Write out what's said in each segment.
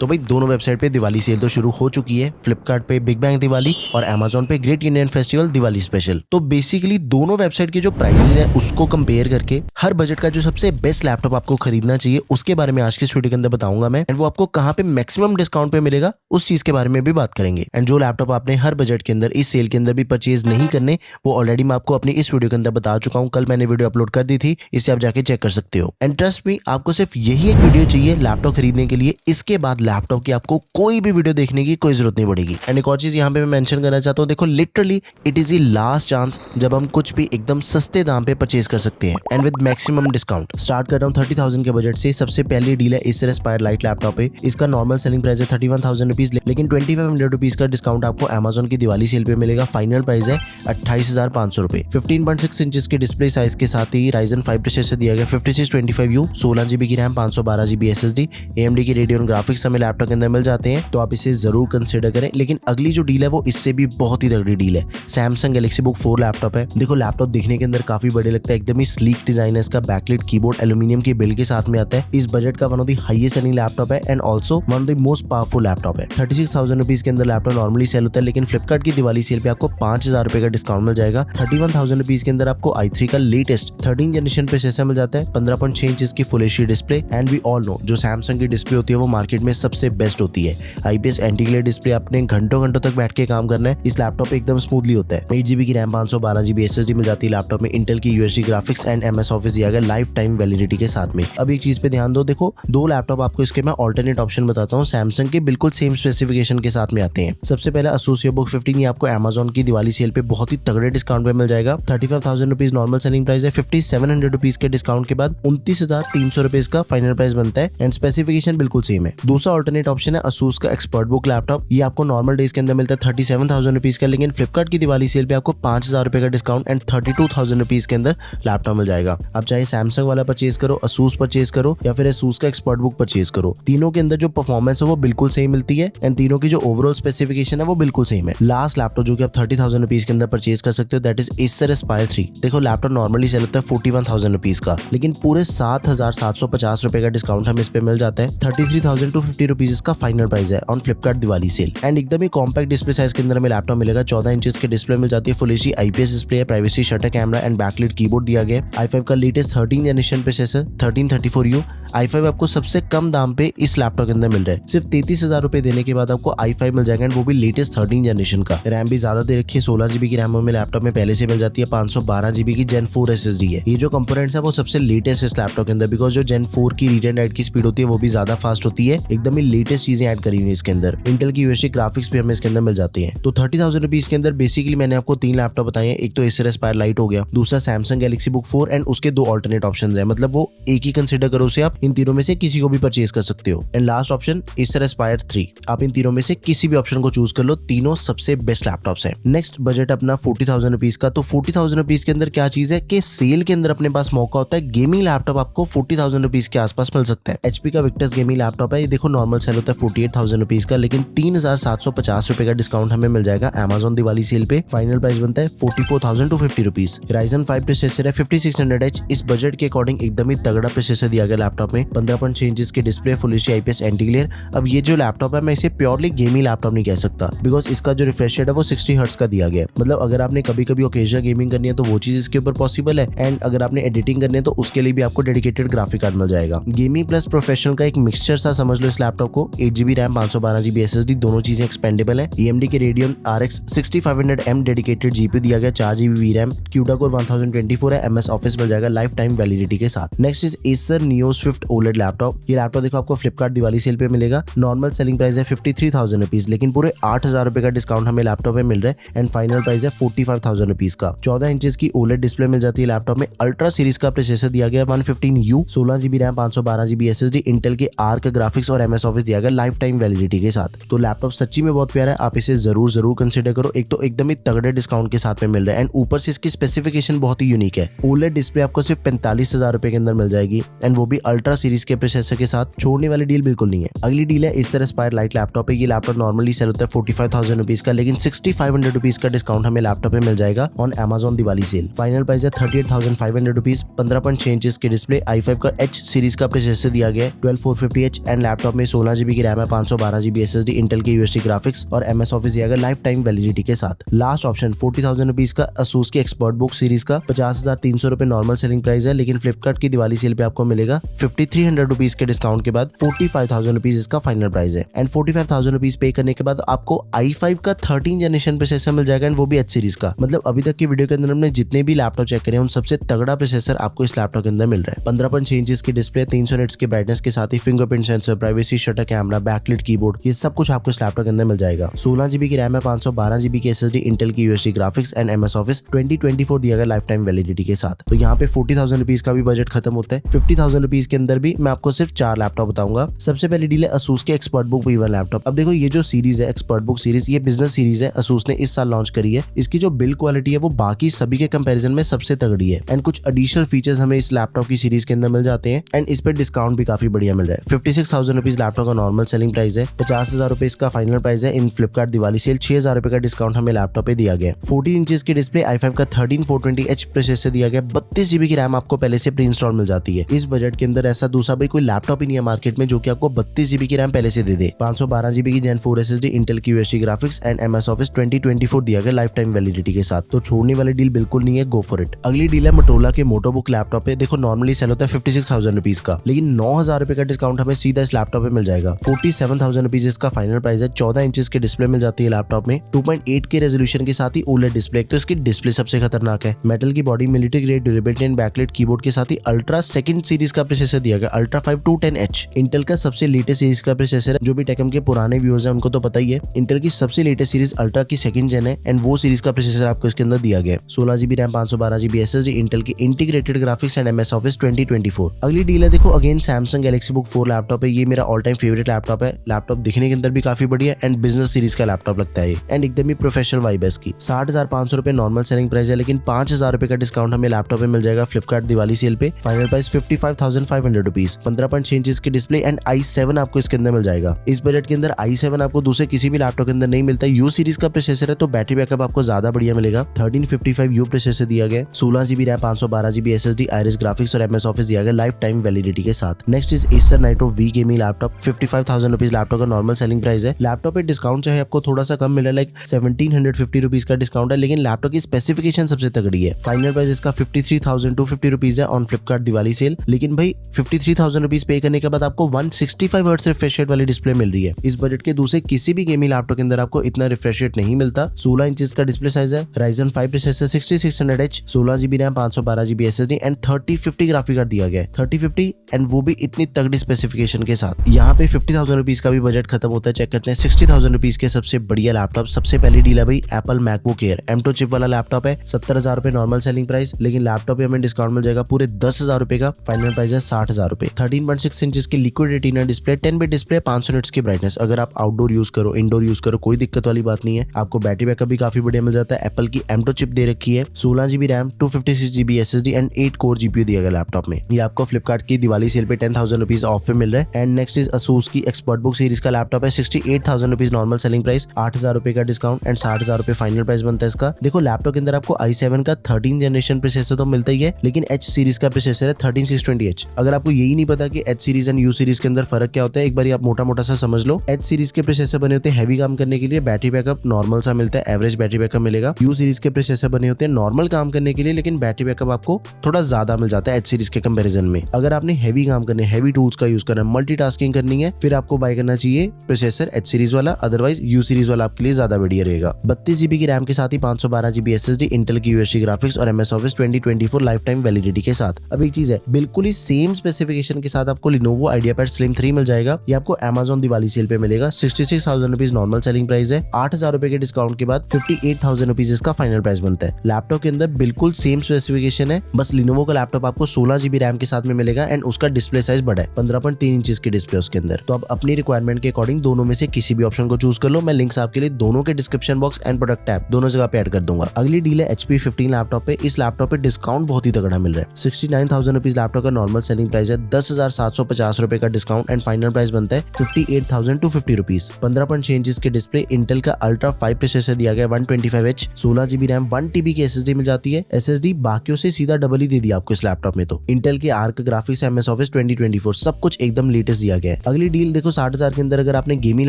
तो भाई दोनों वेबसाइट पे दिवाली सेल तो शुरू हो चुकी है। फ्लिपकार्ट पे बिग बैंग दिवाली और अमेजोन पे great Indian festival Diwali special. तो बेसिकली दोनों वेबसाइट के जो प्राइसेस हैं उसको कंपेयर करके हर बजट का जो सबसे बेस्ट लैपटॉप आपको खरीदना चाहिए उसके बारे में आज की वीडियो के अंदर बताऊंगा मैं। एंड वो आपको कहाँ पे मैक्सिमम डिस्काउंट पे मिलेगा उस चीज के बारे में भी बात करेंगे। एंड जो लैपटॉप आपने हर बजट के अंदर इस सेल के अंदर भी परचेज नहीं करने वो ऑलरेडी मैं आपको अपनी इस वीडियो के अंदर बता चुका हूँ। कल मैंने वीडियो अपलोड कर दी थी, इसे आप जाके चेक कर सकते हो। एंड ट्रस्ट मी, आपको सिर्फ यही एक वीडियो चाहिए लैपटॉप खरीदने के लिए। इसके बाद लैपटॉप की आपको कोई भी वीडियो देखने की कोई जरूरत नहीं पड़ेगी। एंड एक और चीज यहाँ पे मैं मेंशन करना चाहता हूँ, देखो literally it is the last chance जब हम कुछ भी एकदम सस्ते दाम पे परचेज कर सकते हैं and with maximum discount. Start कर रहा हूँ 30,000 के बजट से। सबसे पहली डील है Acer Aspire लाइट लैपटॉप पे। इसका नॉर्मल सेलिंग प्राइस है 31,000 रुपीज, लेकिन 2,500 रुपीज का डिस्काउंट आपको अमेजोन की दिवाली सेल पे मिलेगा। फाइनल प्राइस है 28,500 रुपए। 15.6 इंच की डिस्प्ले साइज के साथ ही Ryzen 5 प्रोसेसर दिया गया 5625U, 16GB की रैम, 512GB SSD, AMD की रेडियन ग्राफिक्स हमें लैपटॉप के अंदर मिल जाते हैं, तो आप इसे जरूर कंसीडर करें। लेकिन अगली जो डील है वो इससे भी बहुत ही तगड़ी डील है। सैमसंग गैलेक्सी बुक 4 लैपटॉप है। देखो लैपटॉप दिखने के अंदर काफी बड़े लगता है, एकदम ही स्लीक डिजाइन है इसका। बैकलाइट कीबोर्ड एल्यूमिनियम की बिल्ड के साथ में आता है। इस बजट का one of the highest selling laptop है and also one of the most powerful laptop है। 36,000 रुपीज के अंदर लैपटॉप नॉर्मली सेल होता है, लेकिन फ्लिपकार्ट की दिवाली सेल पे आपको 5,000 रुपए का डिस्काउंट मिल जाएगा। 31,000 रुपीज के अंदर आपको i3 का लेटेस्ट 13 जनरेशन प्रोसेसर मिल जाता है। 15.6 इंच की full HD display. And we all know जो सैमसंग की डिस्प्ले होती है वो मार्केट में सबसे बेस्ट होती है। IPS एंटी ग्लेयर डिस्प्ले, आपने घंटों तक बैठ के काम करना है, इस लैपटॉप पे एकदम स्मूथली होता है। 8GB की रैम, 512GB SSD मिल जाती है लैपटॉप में। इंटेल की UHD graphics and MS office दिया गया लाइफ टाइम वैलिडिटी के साथ में। अब एक चीज पे ध्यान दो, देखो दो लैपटॉप आपको इसके मैं ऑल्टरनेट ऑप्शन बताता हूँ, सैमसंग के बिल्कुल सेम स्पेसिफिकेशन के साथ में आते हैं। सबसे पहले Asus EBook 15, ये आपको अमेजोन की दिवाली सेल पे बहुत ही तगड़े डिस्काउंट पे मिल जाएगा। 35,000 रुपीज नॉर्मल सेलिंग प्राइस है। 5,700 रुपीज के डिस्काउंट के बाद 29,300 रुपीज का फाइनल प्राइस बनता है एंड स्पेसिफिकेशन बिल्कुल सेम है। दूसरा ऑल्टरनेट ऑप्शन है Asus का एक्सपर्ट बुक लैपटॉप। ये आपको नॉर्मल डेज के अंदर मिलता है 37,000 रुपीज का, लेकिन फ्लिपकार्ट की दिवाली सेल पे आपको 5,000 रुपए का डिस्काउंट एंड 32,000 रुपीज के अंदर लैपटॉप मिल जाएगा। आप चाहे सैमसंग वाला परचेज करो, Asus परचेज करो या फिर Asus का एक्सपर्ट बुक परचेज करो, तीनों के अंदर जो परफॉर्मेंस है वो बिल्कुल सेम मिलती है एंड तीनों की जो ओवरऑल स्पेसिफिकेशन है वो बिल्कुल सेम है। लास्ट लैपटॉप जो कि आप 30,000 रुपीज के अंदर परचेज कर सकते हो दैट इज Acer Aspire 3। देखो लैपटॉप नॉर्मली सेल होता है 41,000 रुपीज का, लेकिन पूरे 7,750 रुपए का डिस्काउंट हमें इस पे मिल जाता है। 33,250 रुपीज इसका फाइनल प्राइस है on Flipkart Diwali sale. And एकदम ही कॉम्पैक्ट डिस्प्ले साइज के अंदर हमें लैपटॉप मिलेगा। 14 इंचेस के डिस्प्ले मिल जाती है। फुल एचडी IPS डिस्प्ले है, privacy shutter camera and backlight keyboard दिया गया है। i5 का latest 13 generation processor 1334U। i5 आपको सबसे कम दाम पे इस लैपटॉप के अंदर मिल रहा है। सिर्फ 33,000 रुपए देने के बाद आपको i5 मिल जाएगा एंड वो भी लेटेस्ट 13 जनरेशन का। रैम भी ज्यादा दे रखी है, 16GB की रैम हमें लैपटॉप में पहले से मिल जाती है। 512GB की Gen 4 SSD है। ये जो कंपोनेंट्स है वो सबसे लेटेस्ट इस लैपटॉप के अंदर, बिकॉज जो Gen 4 की रीड एंड राइट की स्पीड होती है वो भी ज्यादा फास्ट होती है। एकदम ही लेटेस्ट चीजें ऐड करी हुई है इसके अंदर। इंटेल की UHD ग्राफिक्स भी हमें इसके अंदर मिल जाती है। तो 30,000 रुपीज के अंदर बेसिकली मैंने आपको 3 लैपटॉप बताए हैं। एक तो Acer Aspire लाइट हो गया, दूसरा Samsung Galaxy Book 4 एंड उसके 2 ऑल्टरनेट ऑप्शंस है, मतलब वो एक ही कंसीडर करो उसे, आप इन तीनों में से किसी को भी परचेज कर सकते हो। And last option Acer Aspire 3, आप इन तीनों में से किसी भी ऑप्शन को चूज कर लो, तीनों सबसे बेस्ट लैपटॉप्स हैं। नेक्स्ट बजट अपना 40,000 रुपीज का। तो 40,000 रुपीज के अंदर क्या चीज है कि सेल के अंदर अपने पास मौका होता है, गेमिंग लैपटॉप आपको 40,000 रुपीज के आसपास मिल सकता है। HP का Victus गेमिंग लैपटॉप है। ये देखो नॉर्मल सेल होता है 48,000 रुपीज का, लेकिन 3,750 रुपए का डिस्काउंट हमें मिल जाएगा अमेजोन दिवाली सेल पे। फाइनल प्राइस बनता है 44,250 रुपीज। Ryzen 5 प्रोसेसर है 5600H। इस बजट के अकॉर्डिंग एकदम ही तगड़ा प्रोसेसर दिया गया लैपटॉप में। 15.6 इंच की display, full HD IPS anti glare. अब ये जो लैपटॉप है मैं इसे प्योरली गेमिंग लैपटॉप नहीं कह सकता, बिकॉज इसका जो रिफ्रेश रेट है वो 60 हर्ट्ज का दिया गया है। मतलब अगर आपने कभी ओकेजनल गेमिंग करनी है तो वो चीज इसके ऊपर पॉसिबल है, एंड अगर आपने एडिटिंग करनी है तो उसके लिए भी आपको डेडिकेटेड ग्राफिक कार्ड मिल जाएगा। गेमिंग प्लस प्रोफेशनल का एक मिक्सचर सा समझ लो इस लैपटॉप को। 8GB रैम, 512GB SSD, दोनों चीजें एक्सपेंडेबल है। AMD के Radeon RX 6500M dedicated GPU दिया गया, 4GB VRAM, CUDA Core 1024 है। MS ऑफिस मिल जाएगा लाइफ टाइम वैलिडिटी के साथ। Next is Acer Neo Swift OLED laptop. ये लैपटॉप देखो आपको फ्लिपकार्ट दिवाली सेल पे मिलेगा। नॉर्मल सेलिंग प्राइस है 53,000 रुपीज, लेकिन पूरे 8,000 रुपए का डिस्काउंट हमें लैपटॉप में मिल रहा है एंड फाइनल प्राइस है 45,000 रुपीज का। 14 इंचेस की OLED डिस्प्ले मिल जाती है लैपटॉप में। अल्ट्रा सीरीज का प्रोसेसर दिया गया 115U, 16GB RAM, 512GB SSD, Intel के ARC ग्राफिक्स और MS ऑफिस दिया गया लाइफ टाइम वैलिडिटी के साथ। तो लैपटॉप सच्ची में बहुत प्यारा है, आप इसे जरूर कंसीडर करो। एक तो एकदम ही तगड़े डिस्काउंट के साथ में मिल रहा है एंड ऊपर से इसकी स्पेसिफिकेशन बहुत ही यूनिक है। OLED डिस्प्ले आपको सिर्फ 45,000 रुपए के अंदर मिल जाएगी एंड वो भी अल्ट्रा सीरीज के प्रोसेसर के साथ। छोड़ने वाली डील बिल्कुल नहीं है। अगली डील है Acer Aspire लाइट लैपटॉप है। ये लैपटॉप नॉर्मली सेल होता है 45,000 रुपीज का, लेकिन 6,500 रुपीज का डिस्काउंट हमें लैपटॉप में मिल जाएगा on Amazon Diwali sale. Final price है 38,500 रुपीज। 15.6 इंच की डिस्प्ले, i5 का H सीरीज का प्रोसेसर दिया गया है 12450H एंड लैपटॉप में 16 GB की रैम है, 512 GB SSD, इंटेल के यूएसडी ग्राफिक्स और MS ऑफिस दिया गया लाइफ टाइम वैलिडिटी के साथ। लास्ट ऑप्शन 40,000 रुपीज का असूस की एक्सपर्ट बुक सीरीज का 50,300 रुपए नॉर्मल सेलिंग प्राइस है, लेकिन फ्लिपकार्ट की दिवाली सेल पे आपको मिलेगा 5,300 रुपीज के डिस्काउंट के बाद 45,000 रुपीज इसका फाइनल प्राइस है। एंड 45,000 रुपीज पे करने के बाद आपको i5 का 13 जनरेशन प्रोसेसर मिल जाएगा, एंड वो भी H सीरीज का। मतलब अभी तक की वीडियो के अंदर हमने जितने भी लैपटॉप चेक करे उन सबसे तगड़ा प्रोसेसर आपको इस लैपटॉप के अंदर मिल रहा है। 15.6 इंच की डिस्प्ले, 300 निट्स की ब्राइटनेस के साथ ही fingerprint sensor, privacy shutter camera, backlit keyboard, ये सब कुछ आपको इस लैपटॉप के अंदर मिल जाएगा। 16 GB की रैम है, 512 GB की SSD, इंटेल की USD graphics and MS office 2024 दिया गया लाइफ टाइम वैलिडिटी के साथ। तो यहाँ पे 40,000 रुपीज का भी बजट खत्म होता है। 50,000 रुपीज के अंदर भी मैं आपको सिर्फ 4 लैपटॉप बताऊंगा। सबसे पहली डील है असूस के एक्सपर्ट बुक V1 लैपटॉप। अब देखो ये जो सीरीज है एक्सपर्ट बुक सीरीज, ये बिजनेस सीरीज है, असूस ने इस साल लॉन्च करी है। इसकी जो बिल्ड क्वालिटी है वो बाकी सभी के कंपैरिजन में सबसे तगड़ी है, एंड कुछ एडिशनल फीचर्स हमें इस लैपटॉप की सीरीज के अंदर मिल जाते हैं, एंड इस पे डिस्काउंट भी काफी बढ़िया मिल रहा है। 56,000 रुपीज लैपटॉप का नॉर्मल सेलिंग प्राइस है, 50,000 रुपए इसका फाइनल प्राइस है। इन फ्लिपकार्ट दिवाली सेल 6,000 रुपए का डिस्काउंट हमें लैपटॉप पे दिया गया। 14 इंच की डिस्प्ले, i5 का 13420H प्रोसेसर दिया गया, 32 GB की रैम आपको पहले से प्री इंस्टॉल मिल जाती है। इस बजट के अंदर ऐसा दूसरा भी कोई लैपटॉप ही नहीं है मार्केट में जो कि आपको 32 GB की रैम पहले से दे दे। 512 GB की Gen 4 SSD, इंटेल की USD graphics and MS office 2024 दिया गया लाइफ टाइम वैलिडिटी के साथ। तो छोड़ने वाली डील बिल्कुल नहीं है, गो फॉर इट। अगली डील है मोटोरोला के मोटो बुक लैपटॉप पे। देखो नॉर्मली सेल होता है 56,000 रुपीज का, लेकिन 9,000 रुपए का डिस्काउंट हमें सीधा इस लैपटॉप पे मिल जाएगा। 47,000 रुपीज इसका फाइनल प्राइस है। 14 इंच की डिस्प्ले मिल जाती है लैपटॉप में, 2.8 के रेजोल्यूशन के साथ ही OLED डिस्प्ले। तो इसकी डिस्प्ले सबसे खतरनाक है, मेटल की body, military grade durability and backlight keyboard के साथ ही अल्ट्रा सेकंड सीरीज का प्रोसेसर दिया गया, अल्ट्रा 5210H। इंटेल का सबसे लेटेस्ट सीरीज का प्रोसेसर है। जो भी टेकम के पुराने व्यूअर्स हैं उनको तो पता ही है, इंटेल की सबसे लेटेस्ट सीरीज अल्ट्रा की सेकंड जेन है, एंड वो सीरीज का प्रोसेसर आपको इसके अंदर दिया गया। 16 GB RAM, 512 GB SSD, Intel की integrated graphics and MS office 2024। अगली डील है देखो again Samsung Galaxy Book 4 laptop है। ये मेरा ऑल टाइम फेवरेट लैपटॉप है। लैपटॉप दिखने के अंदर भी काफी बढ़िया एंड बिजनेस सीरीज का लैपटॉप लगता है, एंड एकदम ही प्रोफेशनल वाइब है इसकी। 60,500 रुपए नॉर्मल सेलिंग प्राइस है, लेकिन 5,000 रुपए का डिस्काउंट हमें लैपटॉप में मिल जाएगा फ्लिपकार्ट दिवाली सेल पे। Final price 55,500 rupees. 15.6 इंच की डिस्प्ले एंड i7 आपको इसके अंदर मिल जाएगा। इस बजट के अंदर i7 आपको दूसरे किसी भी लैपटॉप के अंदर नहीं मिलता। U सीरीज का प्रोसेसर है तो बैटरी बैकअप आपको ज्यादा बढ़िया मिलेगा। 1355U प्रोसेसर दिया गया, 16 GB RAM, 512 GB SSD, iris graphics और MS ऑफिस दिया गया लाइफ टाइम वैलिडिटी के साथ। Next is Acer Nitro V gaming laptop. 55,000 rupees laptop का नॉर्मल सेलिंग प्राइस है। लैपटॉप पे डिस्काउंट चाहे आपको थोड़ा सा कम मिला, लाइक 1750 रुपीज का डिस्काउंट है, लेकिन लैपटॉप की स्पेसिफिकेशन सबसे तगड़ी है। फाइनल प्राइस इसका 53,250 रुपीज है ऑन फ्लिपकार्ट दिवाली सेल। लेकिन भाई 53,000 रुपीज पे करने के बाद आपको 165 हर्ट्ज रिफ्रेश रेट वाली डिस्प्ले मिल रही है। इस बजट के दूसरे किसी भी गेमिंग लैपटॉप के अंदर आपको इतना रिफ्रेश रेट नहीं मिलता। 16 इंच का डिस्प्ले साइज है, Ryzen 5 processor, 6600H, 16 GB RAM, 512 GB SSD and 3050 graphic card दिया गया है। 3050 एंड वो भी इतनी तगड़ी स्पेसिफिकेशन के साथ। यहाँ पे 50,000 रुपीज का भी बजट खत्म होता है। चेक करते हैं 60,000 रुपीज के सबसे बढ़िया लैपटॉप। सबसे पहली डील है भाई Apple MacBook air M2 chip वाला लैपटॉप है। 70,000 रुपए नॉर्मल सेलिंग प्राइस, लेकिन लैपटॉप पे हमें डिस्काउंट मिल जाएगा पूरे 10,000 रुपए का। फाइनल प्राइस है 60,000 रुपए। 13.6 इंच की liquid retina display, 10 bit display, 500 nits की ब्राइटनेस। अगर आप आउटडोर यूज करो, इंडोर यूज करो, कोई दिक्कत वाली बात नहीं है। आपको बैटरी बैकअप भी काफी बढ़िया मिल जाता है। एप्पल की M2 चिप दे रखी है। 16 GB RAM, 256 GB SSD and 8 core GPU दिया गया लैपटॉप में। ये आपको फ्लिपकार्ट की दिवाली सेल पे 10,000 रुपीज ऑफ पे मिल रहा है। एंड नेक्स्ट इज असूस की एक्सपर्ट बुक सीरीज का लैपटॉप है। 68,000 रुपीज नॉर्मल सेलिंग प्राइस, 8,000 रुपए का डिस्काउंट एंड 60,000 रुपए फाइनल प्राइस बनता है इसका। देखो लैपटॉप के अंदर आपको i7 का 13 जनरेशन प्रोसेसर तो मिलता ही है, लेकिन H सीरीज का प्रोसेसर है 13620H। अगर आपको यही नहीं पता कि H series and U series के अंदर फर्क क्या होता है, एक बार आप मोटा मोटा सा समझ लो। H सीरीज के प्रोसेसर बने होते हैं हैवी काम करने के लिए, बैटरी बैकअप नॉर्मल सा मिलता है, एवरेज बैटरी बैकअप मिलेगा। U सीरीज के प्रोसेसर बने होते हैं नॉर्मल काम करने के लिए, लेकिन बैटरी बैकअप आपको थोड़ा ज्यादा मिल जाता है H सीरीज के कंपैरिजन में। अगर आपने हैवी काम करने, हैवी टूल्स का यूज करना है, मल्टीटास्किंग करनी है, फिर आपको बाय करना चाहिए प्रोसेसर H सीरीज वाला। अदरवाइज U सीरीज वाला आपके लिए ज्यादा बढ़िया रहेगा। 32 GB की रैम के साथ ही 512 GB SSD, इंटेल की यूएसडी ग्राफिक्स और MS office 2024 life time validity के साथ। अब एक चीज है, बिल्कुल ही सेम स्पेसिफिकेशन के साथ आपको Lenovo IdeaPad Slim 3 मिल जाएगा। ये आपको Amazon दिवाली सेल पे मिलेगा। 66,000 रुपीज नॉर्मल सेलिंग प्राइस है। 8,000 रुपए के डिस्काउंट के बाद 58,000 रुपीज इसका फाइनल प्राइस बनता है। लैपटॉप के अंदर बिल्कुल सेम स्पेसिफिकेशन है, बस Lenovo का लैपटॉप आपको 16 GB रैम के साथ में मिलेगा एंड उसका डिस्प्ले साइज बड़ा है, 15.3 इंच की डिस्प्ले उसके अंदर। तो अब अपनी रिक्वायरमेंट के अकॉर्डिंग दोनों में से किसी भी ऑप्शन को चूज कर लो। मैं लिंक्स आपके लिए दोनों के description box and product tab दोनों जगह पे ऐड कर दूंगा। अगली डील है HP 15 लैपटॉप पे। इस लैपटॉप पे डिस्काउंट बहुत ही तगड़ा मिल रहा है। 69,000 रुपीज लैपटॉप का नॉर्मल सेलिंग प्राइस है। 10,750 रुपए का डिस्काउंट एंड फाइनल प्राइस बनता है 58,250 रुपीज। 15.6 इंच की डिस्प्ले, इंटेल का अल्ट्रा 5 प्रोसेसर दिया गया 125H, 16 GB रैम, 1 TB की SSD मिल जाती है। SSD बाकियों से सीधा डबल ही दे दिया आपको इस लैपटॉप में। तो इंटेल के आर्क ग्राफिक्स, MS ऑफिस 2024 सब कुछ एकदम लेटेस्ट दिया गया है। अगली डील देखो 60,000 के अंदर अगर आपने गेमिंग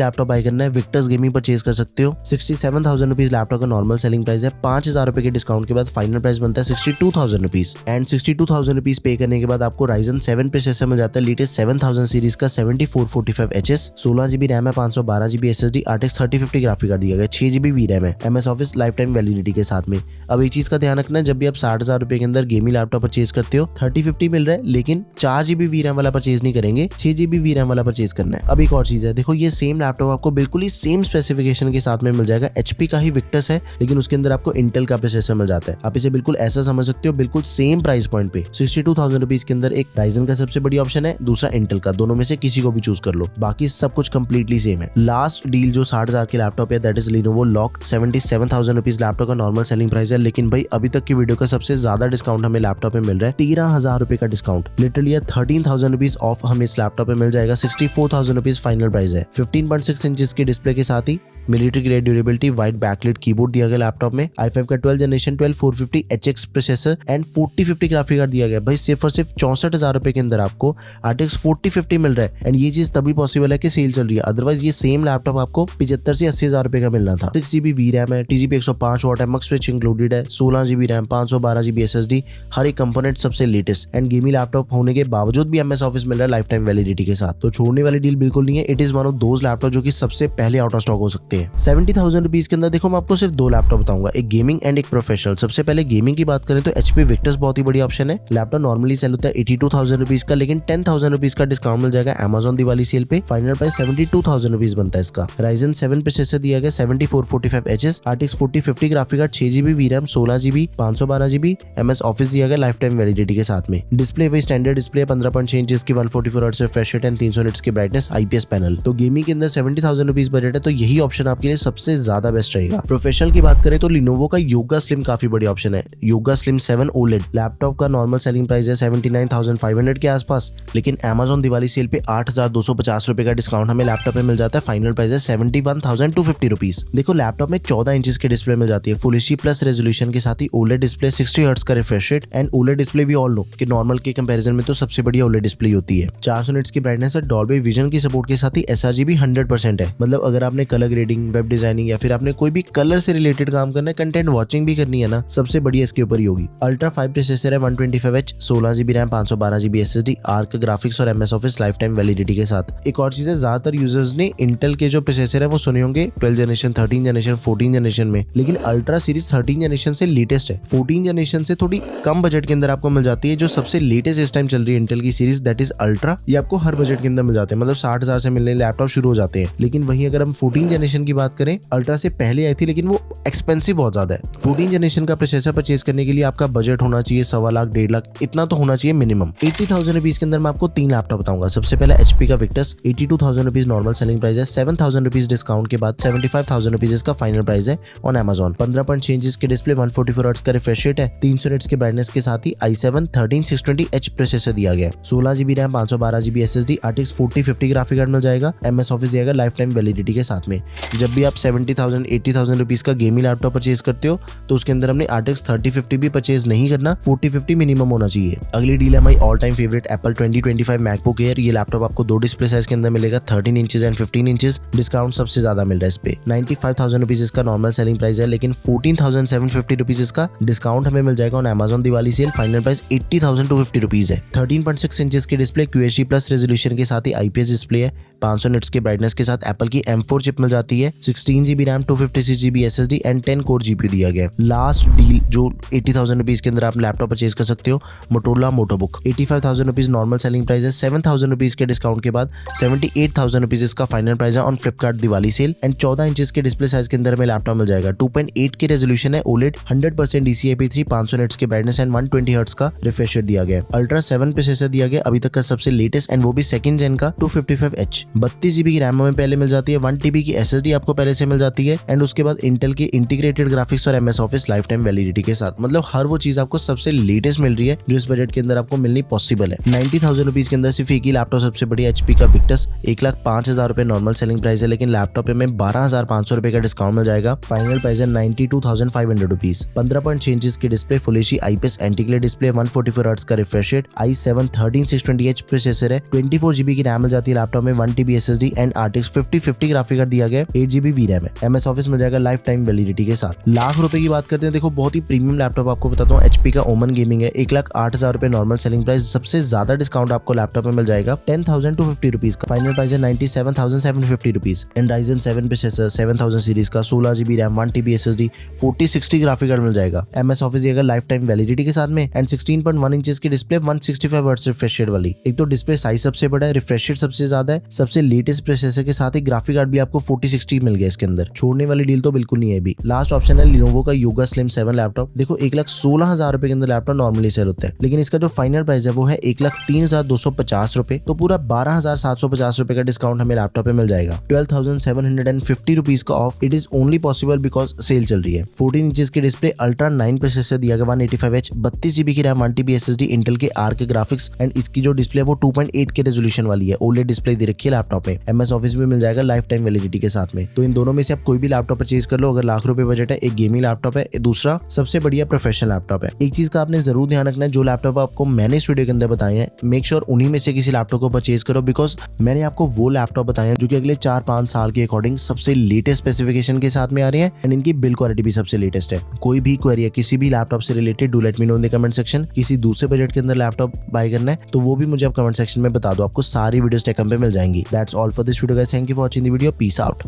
लैपटॉप बाय करना है, विक्टर्स गेमिंग परचेज कर सकते हो। 67,000 रुपीज लैपटॉप का नॉर्मल सेलिंग प्राइस है। 5,000 रुपए के डिस्काउंट के बाद फाइनल प्राइस बनता है 62,000 रुपीज। एंड 62,000 रुपीज पे करने के बाद आपको Ryzen 7 प्रोसेसर मिल जाता है लेटेस्ट 7000 सीरीज का 7445HS, 16GB रैम है, 512GB SSD, RTX 3050 graphic card दिया गया, 6GB VRAM है, MS office life time validity के साथ में। अब एक चीज का ध्यान रखना, जब भी आप 60,000 रुपए के अंदर गेमिंग लैपटॉप परचेज करते हो 3050 मिल रहा है, लेकिन 4GB VRAM वाला परचेज नहीं करेंगे, 6GB VRAM वाला परचेज करना है। अब एक और चीज है, देखो ये सेम लैपटॉप आपको बिल्कुल ही सेम स्पेसिफिकेशन के साथ में मिल जाएगा। HP का ही विक्टर्स है, लेकिन उसके अंदर आपको इंटेल का प्रोसेसर मिल जाता है। आप इसे बिल्कुल ऐसा समझ सकते हो, बिल्कुल सेम प्राइस पॉइंट पे 62,000 रुपीज के अंदर एक Ryzen का सबसे बड़ी ऑप्शन है, दूसरा इंटेल का, दोनों में से किसी को भी चूज कर लो, बाकी सब कुछ कंप्लीटली सेम है। लास्ट डील जो 60,000 के लैपटॉप है that is Lenovo Lock 77,000 rupees laptop का नॉर्मल सेलिंग प्राइस है, लेकिन भाई अभी तक की वीडियो का सबसे ज्यादा डिस्काउंट हमें लैपटॉप पे मिल रहा है 13,000 रुपए का डिस्काउंट। लिटरली 13,000 रुपीज ऑफ हमें इस लैपटॉप पे मिल जाएगा। 64,000 रुपीज फाइनल प्राइस है। 15.6 इंच की डिस्प्ले के साथ ही military grade durability, white backlight keyboard दिया गया लैपटॉप में, i5 का 12 generation 12450HX processor and 4050 graphic card दिया गया। भाई सिर्फ और सिर्फ 64,000 रुपए के अंदर आपको RTX 4050 मिल रहा है। एंड ये चीज तभी पॉसिबल है कि सेल चल रही है, अदरवाइज ये सेम लैपटॉप आपको 75 से 80,000 रुपए का मिलना था। 6GB VRAM है, TGP 105 वाट है, मक्स स्विच इंक्लूडेड है, 16GB रैम, 512GB SSD, हर एक कंपोनेंट सबसे लेटेस्ट। एंड गेमिंग लैपटॉप होने के बावजूद भी MS ऑफिस मिल रहा है लाइफ टाइम वैलिडिटी के साथ, तो छोड़ने वाली डील बिल्कुल नहीं है। It is one of those laptop जो कि सबसे पहले आउट ऑफ स्टॉक हो सकते हैं। 70,000 रुपीज के अंदर देखो मैं आपको सिर्फ दो लैपटॉप बताऊंगा, एक गेमिंग एंड एक प्रोफेशनल। सबसे पहले गेमिंग की बात करें तो HP विक्टर्स बहुत ही बड़ी ऑप्शन है। लैपटॉप नॉर्मली सेल होता है 82,000 रुपीज का, लेकिन 10,000 रुपीज का डिस्काउंट मिल जाएगा Amazon दिवाली सेल पे। फाइनल प्राइस 72,000 रुपीज बनता है इसका। Ryzen 7 प्रोसेसर दिया गया 7445HS, RTX 4050 graphic card, 6GB VRAM, 16GB, 512GB, MS office दिया गया लाइफ टाइम वैलिडिटी के साथ में। डिस्प्ले वही स्टैंडर्ड डिस्प्ले 15.6 इंच की 144 hertz refresh rate and 300 nits की ब्राइटनेस, IPS पैनल। तो गेमिंग के अंदर 70,000 रुपीज बजट है, तो यही ऑप्शन आपके लिए सबसे ज्यादा बेस्ट रहेगा। प्रोफेशनल की बात करें तो Lenovo का Yoga Slim काफी बड़ी ऑप्शन है। Yoga Slim 7 OLED लैपटॉप का नॉर्मल सेलिंग प्राइस है 79,500 के आसपास, लेकिन Amazon दिवाली सेल पे 8,250 रुपए का डिस्काउंट हमें लैपटॉप पे मिल जाता है। फाइनल प्राइस है 71,250 रुपीज। देखो लैपटॉप में 14 इंच की डिस्प्ले मिल जाती है, फुल एचडी प्लस रेजोल्यूशन के साथ ही OLED डिस्प्ले, 60 हर्ट्ज का refresh rate and OLED display भी ऑल नो कि नॉर्मल के कंपैरिजन में तो सबसे बड़ी OLED डिस्प्ले होती है। 400 निट्स की ब्राइटनेस है, डॉल्बी विजन की सपोर्ट के साथ ही sRGB 100% है। मतलब अगर आपने कलर ग्रेडिंग, वेब डिजाइनिंग या फिर आपने कोई भी कलर से रिलेटेड काम करना है, कंटेंट वॉचिंग भी करनी है ना, सबसे बढ़िया इसके ऊपर ही होगी। अल्ट्रा 5 प्रोसेसर है 125H, 16GB RAM, 512GB SSD, arc graphics और MS office life time validity के साथ। एक और चीज है, ज्यादातर यूजर्स ने इंटेल के जो प्रोसेसर है वो सुने होंगे 12 जनरेशन, 13 जनरेशन, 14 जनरेशन में, लेकिन अल्ट्रा सीरीज 13 जनरेशन से लेटेस्ट है। 14 जनरेशन से थोड़ी कम बजट के अंदर आपको मिल जाती है। जो सबसे लेटेस्ट इस टाइम चल रही है इंटेल की सीरीज दैट इज अल्ट्रा, ये आपको हर बजट के अंदर मिल जाते हैं। मतलब 60,000 से मिलने लैपटॉप शुरू हो जाते हैं। लेकिन वहीं अगर हम 14 जनरेशन की बात करें, अल्ट्रा से पहले आई थी, लेकिन वो एक्सपेंसिव बहुत ज्यादा है। 14 जनरेशन का प्रोसेसर परचेज करने के लिए आपका बजट होना चाहिए 1.25 लाख, 1.5 लाख, इतना तो होना चाहिए मिनिमम। 80,000 रुपीज के अंदर मैं आपको 3 लैपटॉप बताऊंगा। सबसे पहला HP का Victus, 82,000 rupees normal selling price है, 7,000 रुपीज डिस्काउंट के बाद 75,000 रुपीज इसका फाइनल प्राइस है ऑन Amazon। 15.6 इंच की डिस्प्ले, 144 हर्ट्ज का रिफ्रेश रेट है, 300 निट्स की ब्राइटनेस के साथ ही i7 13620H प्रोसेसर दिया गया है। 16GB RAM, 512GB SSD, RTX 4050 graphic card मिल जाएगा, MS ऑफिस दिया गया लाइफ टाइम वैलिडिटी के साथ में। जब भी आप 70,000 80,000 रुपीज का गेमिंग लैपटॉप परचेज करते हो तो उसके अंदर हमने RTX 3050 भी परचेज नहीं करना, 4050 मिनिमम होना चाहिए। अगली डील है हमारी all time favourite Apple 2025 MacBook air. ये लैपटॉप आपको 2 डिस्प्ले साइज के अंदर मिलेगा, 13 इंचेस एंड 15 इंचेस। डिस्काउंट सबसे ज्यादा मिल रहा है इस पे। 95,000 रुपीज इसका नॉर्मल सेलिंग प्राइस है, लेकिन 14,750 रुपीज इसका डिस्काउंट हमें मिल जाएगा on Amazon Diwali sale. Final price 80,250 rupees है। 13.6 इंचेस की डिस्प्ले, QHD प्लस रेजोल्यूशन के साथ ही IPS डिस्प्ले है, 500 निट्स की ब्राइटनेस के साथ एप्पल की M4 चिप मिल जाती है, 16GB RAM, 256GB SSD and 10 core GPU दिया गया है। लास्ट डील जो 80,000 रुपीज के अंदर आप लैपटॉप परचेज कर सकते हो, Motorola MotoBook। 85,000 rupees normal selling price है, 7,000 रुपीज के डिस्काउंट के बाद 78,000 रुपीज इसका फाइनल प्राइस है on Flipkart Diwali sale. And 14 inches के डिस्प्ले साइज के अंदर में लैपटॉप मिल जाएगा, 2.8 की रेजोल्यूशन है, OLED, 100% DCI-P3, 500 निट्स की ब्राइटनेस एंड 120 हर्ट्ज का रिफ्रेश रेट दिया गया है। अल्ट्रा 7 प्रोसेसर दिया गया, अभी तक का सबसे लेटेस्ट एंड वो भी सेकंड जेन का 255H। 32GB की रैम हमें पहले मिल जाती है, 1 TB की SSD SSD आपको पहले से मिल जाती है एंड उसके बाद इंटेल की इंटीग्रेटेड ग्राफिक्स और MS office life time validity के साथ। मतलब हर वो चीज आपको सबसे लेटेस्ट मिल रही है जो इस बजट के अंदर आपको मिलनी पॉसिबल है। 90,000 रुपीज के अंदर सिर्फ एक ही लैपटॉप सबसे बढ़िया HP का विक्टस 1,05,000 रुपए नॉर्मल सेलिंग प्राइस है, लेकिन लैपटॉप में 12,500 रुपए का डिस्काउंट मिल जाएगा। फाइनल प्राइस है 92,500 रुपीज। 15.6 इंच की display, full HD IPS anti glare display, 144 hertz का refresh rate, i7 13620H processor है, 24 GB की रैम मिल जाती है लैपटॉप में, 1 TB SSD and RTX 5050 graphic card दिया गया है, 8 GB VRAM है। MS ऑफिस मिल जाएगा लाइफ टाइम वैलिडिटी के साथ। लाख रुपए की बात करते हैं, देखो बहुत ही प्रीमियम लैपटॉप आपको बताता हूँ, HP का ओमन गेमिंग है, 1,08,000 रुपए नॉर्मल सेलिंग प्राइस। सबसे ज्यादा डिस्काउंट आपको लैपटॉप में मिल जाएगा 10,250 रुपीज का। फाइनल प्राइस है 97,750 rupees. And Ryzen 7 processor 7000 series का, 16 GB RAM, 1 TB SSD, 4060 graphic card मिल जाएगा। MS ऑफिस दिएगा लाइफ टाइम वैलिडिटी के साथ में एंड 16.1 इंचेस की डिस्प्ले, 165 हर्ट्ज रिफ्रेश रेट वाली। एक तो डिस्प्ले साइज सबसे बड़ा है, रिफ्रेश रेट सबसे ज्यादा है, सबसे लेटेस्ट प्रोसेसर के साथ ही ग्राफिक कार्ड भी आपको 4060 मिल गया इसके अंदर। छोड़ने वाली डील तो बिल्कुल नहीं है अभी। लास्ट ऑप्शन है Lenovo का Yoga Slim 7 लैपटॉप। देखो 1,16,000 रुपए के अंदर लैपटॉप नॉर्मली सेल होता है, लेकिन इसका जो फाइनल प्राइस है वो है 1,03,250 रुपए। तो पूरा 12,750 रुपए का डिस्काउंट हमें लैपटॉप पे मिल जाएगा। 12,750 रुपीज का off. It is only possible because sale चल रही है। 14 इंचेस की डिस्प्ले, अल्ट्रा 9 प्रोसेसर दिया गया, 185H, 32 GB की रैम, 1 TB SSD, इंटेल के ARC ग्राफिक्स एंड इसकी जो डिस्प्ले है वो 2.8 के रेजोल्यूशन वाली है। OLED डिस्प्ले दे रखी है लैपटॉप में। MS ऑफिस भी मिल जाएगा लाइफ टाइम वैलिडिटी के साथ में। तो इन दोनों में से आप कोई भी लैपटॉप परचेज कर लो अगर लाख रुपए बजट है। एक गेमिंग लैपटॉप है, दूसरा सबसे बढ़िया प्रोफेशनल लैपटॉप है। एक चीज का आपने जरूर ध्यान रखना है, जो लैपटॉप आपको मैंने इस वीडियो के अंदर बताए हैं, मेक श्योर उन्हीं में से किसी लैपटॉप को परचेज करो, बिकॉज मैंने आपको वो लैपटॉप बताए हैं जो कि अगले 4-5 साल के अकॉर्डिंग सबसे लेटेस्ट स्पेसिफिकेशन के साथ में आ रही है एंड इनकी बिल्ड क्वालिटी भी सबसे लेटेस्ट है। कोई भी क्वेरी है किसी भी लैपटॉप से related, do let me know in the comment section. किसी दूसरे बजट के अंदर लैपटॉप बाय करना है तो वो भी मुझे आप कमेंट सेक्शन में बता दो, आपको सारी वीडियोस टेकअप पे मिल जाएंगी। That's all for this video guys, thank you for watching the video, peace out.